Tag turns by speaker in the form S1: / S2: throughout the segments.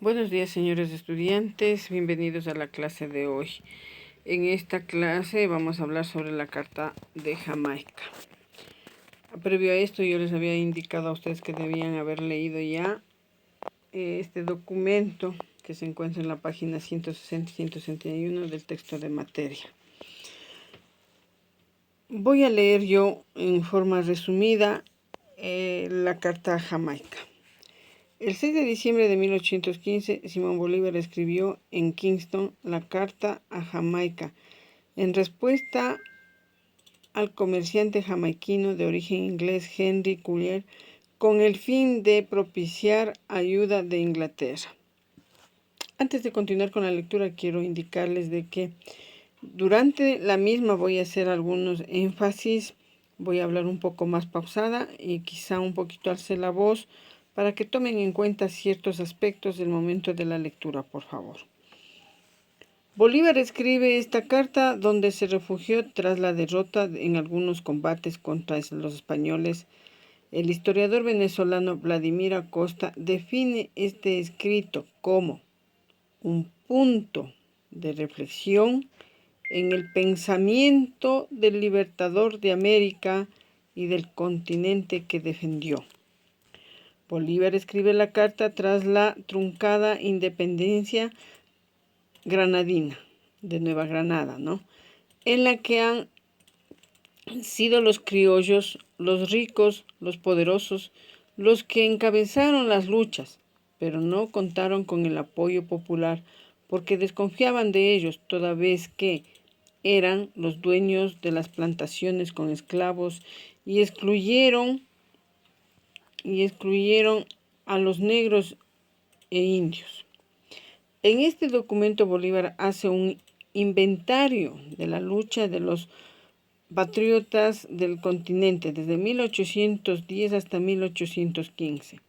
S1: Buenos días, señores estudiantes, bienvenidos a la clase de hoy. En esta clase vamos a hablar sobre la Carta de Jamaica. Previo a esto yo les había indicado a ustedes que debían haber leído ya este documento que se encuentra en la página 160 y 161 del texto de materia. Voy a leer yo en forma resumida la Carta a Jamaica. El 6 de diciembre de 1815, Simón Bolívar escribió en Kingston la Carta a Jamaica, en respuesta al comerciante jamaiquino de origen inglés Henry Cuvier, con el fin de propiciar ayuda de Inglaterra. Antes de continuar con la lectura, quiero indicarles de que durante la misma voy a hacer algunos énfasis, voy a hablar un poco más pausada y quizá un poquito alce la voz, para que tomen en cuenta ciertos aspectos del momento de la lectura, por favor. Bolívar escribe esta carta donde se refugió tras la derrota en algunos combates contra los españoles. El historiador venezolano Vladimir Acosta define este escrito como un punto de reflexión en el pensamiento del libertador de América y del continente que defendió. Bolívar escribe la carta tras la truncada independencia granadina de Nueva Granada, en la que han sido los criollos, los ricos, los poderosos, los que encabezaron las luchas, pero no contaron con el apoyo popular porque desconfiaban de ellos, toda vez que eran los dueños de las plantaciones con esclavos y excluyeron a los negros e indios. En este documento Bolívar hace un inventario de la lucha de los patriotas del continente desde 1810 hasta 1815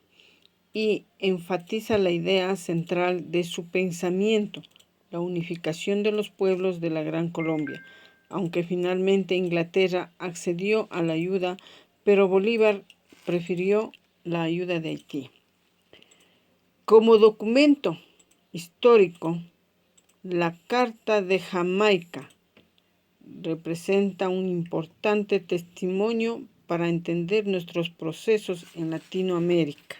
S1: y enfatiza la idea central de su pensamiento, la unificación de los pueblos de la Gran Colombia, aunque finalmente Inglaterra accedió a la ayuda, pero Bolívar prefirió la ayuda de Haití. Como documento histórico, la Carta de Jamaica representa un importante testimonio para entender nuestros procesos en Latinoamérica.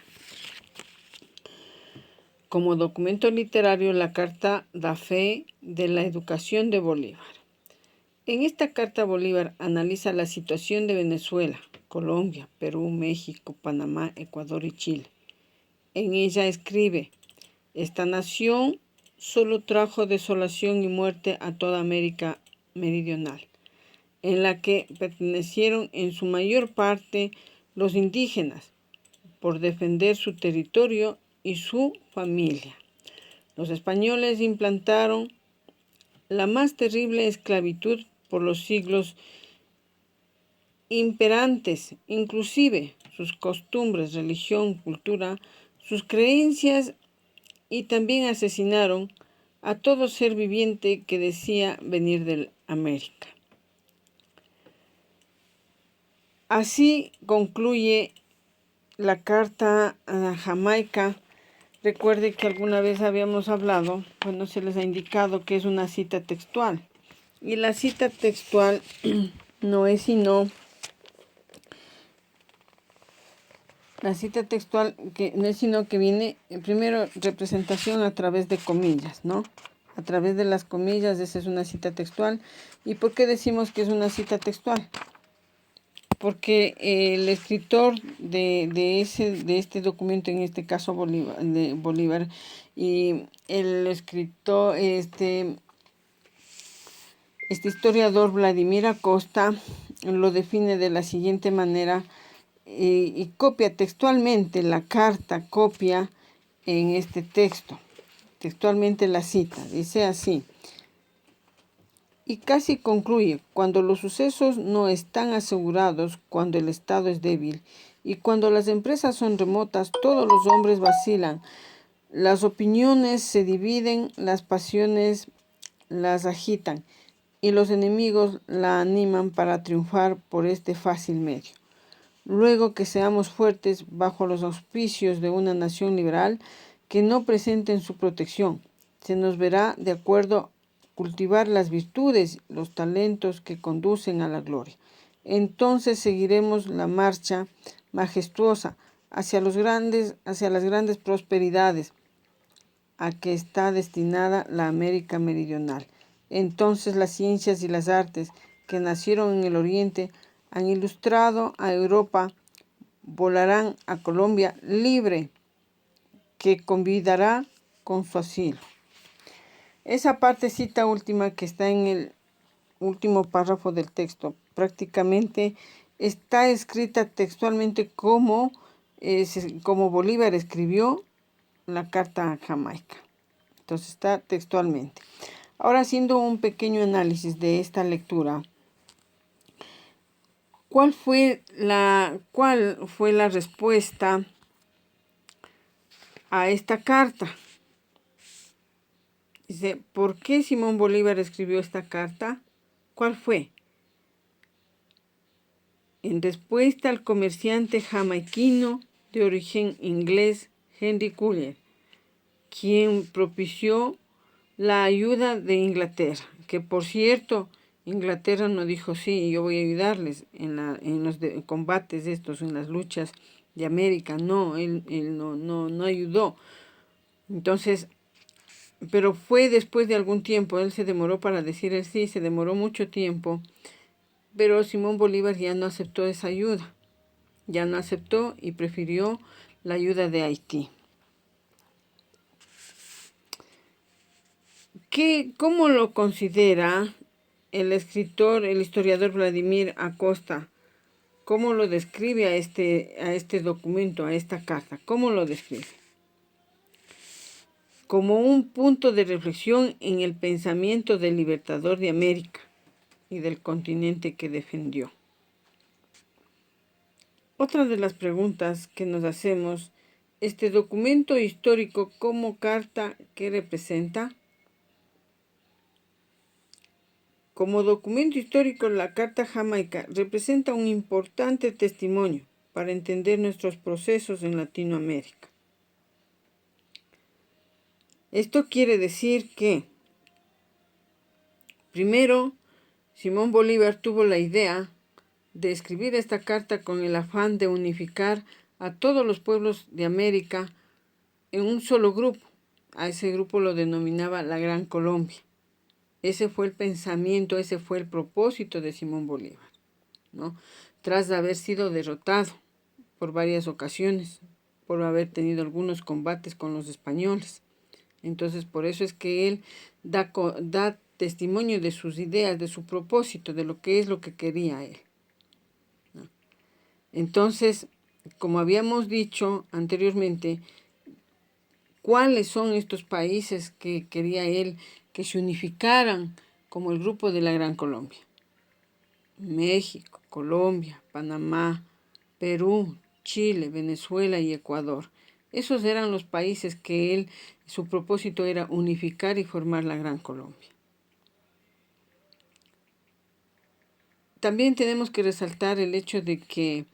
S1: Como documento literario, la Carta da fe de la educación de Bolívar. En esta carta Bolívar analiza la situación de Venezuela, Colombia, Perú, México, Panamá, Ecuador y Chile. En ella escribe: esta nación solo trajo desolación y muerte a toda América Meridional, en la que pertenecieron en su mayor parte los indígenas, por defender su territorio y su familia. Los españoles implantaron la más terrible esclavitud por los siglos imperantes, inclusive sus costumbres, religión, cultura, sus creencias, y también asesinaron a todo ser viviente que decía venir de América. Así concluye la Carta a Jamaica. Recuerde que alguna vez habíamos hablado, se les ha indicado que es una cita textual. Y la cita textual no es sino que viene primero representación a través de comillas, A través de las comillas, esa es una cita textual. ¿Y por qué decimos que es una cita textual? Porque el escritor de este documento, en este caso Bolívar, y el escritor, este historiador Vladimir Acosta, lo define de la siguiente manera, y copia textualmente la carta, copia en este texto, textualmente la cita, dice así: y casi concluye: cuando los sucesos no están asegurados, cuando el Estado es débil y cuando las empresas son remotas, todos los hombres vacilan, las opiniones se dividen, las pasiones las agitan y los enemigos la animan para triunfar por este fácil medio. Luego que seamos fuertes bajo los auspicios de una nación liberal que no presenten su protección. Se nos verá de acuerdo a cultivar las virtudes, los talentos que conducen a la gloria. Entonces seguiremos la marcha majestuosa hacia las grandes prosperidades a que está destinada la América Meridional. Entonces las ciencias y las artes que nacieron en el Oriente han ilustrado a Europa, volarán a Colombia libre, que convidará con su asilo. Esa partecita última que está en el último párrafo del texto, prácticamente está escrita textualmente como Bolívar escribió la carta a Jamaica. Entonces está textualmente. Ahora, haciendo un pequeño análisis de esta lectura, ¿cuál fue la respuesta a esta carta? Dice, ¿por qué Simón Bolívar escribió esta carta? ¿Cuál fue? En respuesta al comerciante jamaiquino de origen inglés Henry Culler, quien propició la ayuda de Inglaterra, que por cierto, Inglaterra no dijo sí, yo voy a ayudarles en los combates estos, en las luchas de América. No, él no ayudó. Entonces, pero fue después de algún tiempo, él se demoró para decir el sí, se demoró mucho tiempo, pero Simón Bolívar ya no aceptó esa ayuda, ya no aceptó y prefirió la ayuda de Haití. ¿Cómo lo considera el historiador Vladimir Acosta? ¿Cómo lo describe a este documento, a esta carta? ¿Cómo lo describe? Como un punto de reflexión en el pensamiento del libertador de América y del continente que defendió. Otra de las preguntas que nos hacemos, ¿este documento histórico como carta qué representa? Como documento histórico, la Carta Jamaica representa un importante testimonio para entender nuestros procesos en Latinoamérica. Esto quiere decir que, primero, Simón Bolívar tuvo la idea de escribir esta carta con el afán de unificar a todos los pueblos de América en un solo grupo. A ese grupo lo denominaba la Gran Colombia. Ese fue el pensamiento, ese fue el propósito de Simón Bolívar, ¿no? Tras de haber sido derrotado por varias ocasiones, por haber tenido algunos combates con los españoles. Entonces, por eso es que él da testimonio de sus ideas, de su propósito, de lo que quería él, ¿no? Entonces, como habíamos dicho anteriormente, ¿cuáles son estos países que quería él que se unificaran como el grupo de la Gran Colombia? México, Colombia, Panamá, Perú, Chile, Venezuela y Ecuador. Esos eran los países que su propósito era unificar y formar la Gran Colombia. También tenemos que resaltar el hecho de que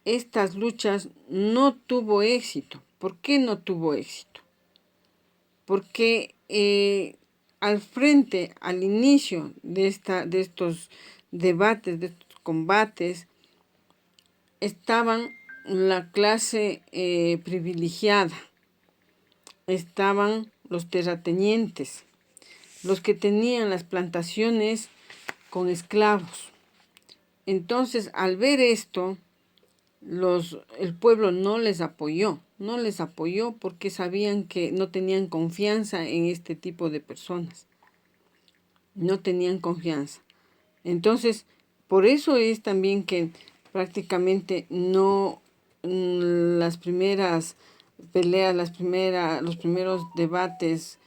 S1: estas luchas no tuvo éxito. ¿Por qué no tuvo éxito? Porque al inicio de estos debates, de estos combates, estaban la clase privilegiada, estaban los terratenientes, los que tenían las plantaciones con esclavos. Entonces, al ver esto, el pueblo no les apoyó porque sabían que no tenían confianza en este tipo de personas. No tenían confianza. Entonces, por eso es también que prácticamente las primeras peleas, los primeros debates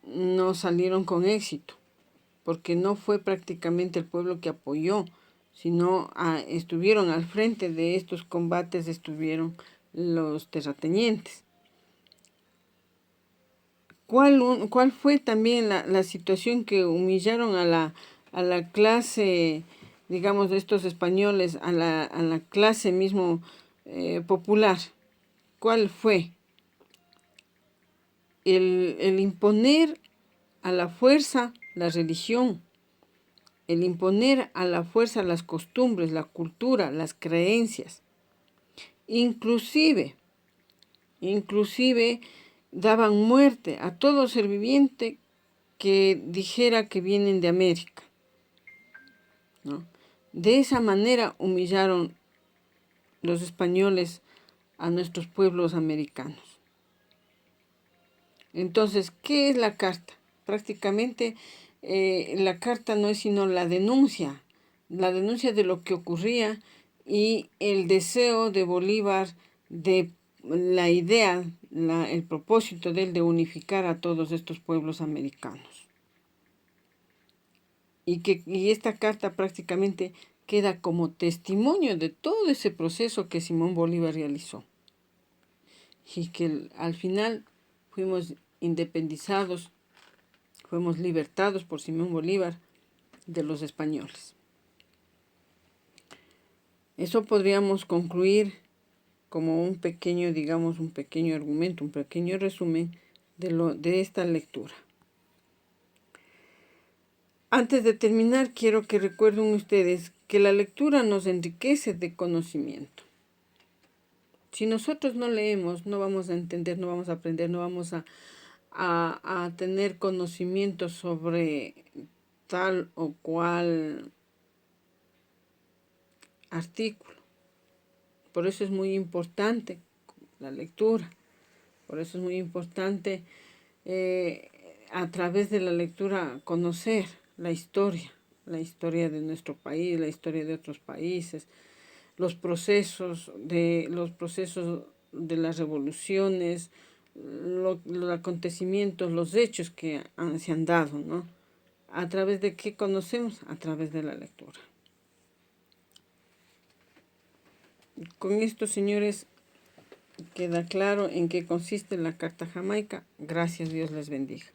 S1: no salieron con éxito, porque no fue prácticamente el pueblo que apoyó, sino estuvieron al frente de estos combates, estuvieron los terratenientes. ¿Cuál fue también la situación que humillaron a la clase, digamos, de estos españoles, a la clase mismo popular? ¿Cuál fue? el imponer a la fuerza la religión, el imponer a la fuerza las costumbres, la cultura, las creencias, inclusive daban muerte a todo ser viviente que dijera que vienen de América, ¿no? De esa manera humillaron los españoles a nuestros pueblos americanos. Entonces, ¿qué es la carta? Prácticamente la carta no es sino la denuncia de lo que ocurría y el deseo de Bolívar, de la idea, el propósito de él de unificar a todos estos pueblos americanos. Y esta carta prácticamente queda como testimonio de todo ese proceso que Simón Bolívar realizó. Y que al final fuimos independizados, fuimos libertados por Simón Bolívar de los españoles. Eso podríamos concluir como un pequeño, digamos, un pequeño argumento, un pequeño resumen de esta lectura. Antes de terminar, quiero que recuerden ustedes que la lectura nos enriquece de conocimiento. Si nosotros no leemos, no vamos a entender, no vamos a aprender, no vamos a tener conocimiento sobre tal o cual artículo. Por eso es muy importante la lectura. Por eso es muy importante a través de la lectura conocer la historia de nuestro país, la historia de otros países, los procesos de las revoluciones, los acontecimientos, los hechos que se han dado, ¿no? ¿A través de qué conocemos? A través de la lectura. Con esto, señores, queda claro en qué consiste la Carta Jamaica. Gracias, Dios les bendiga.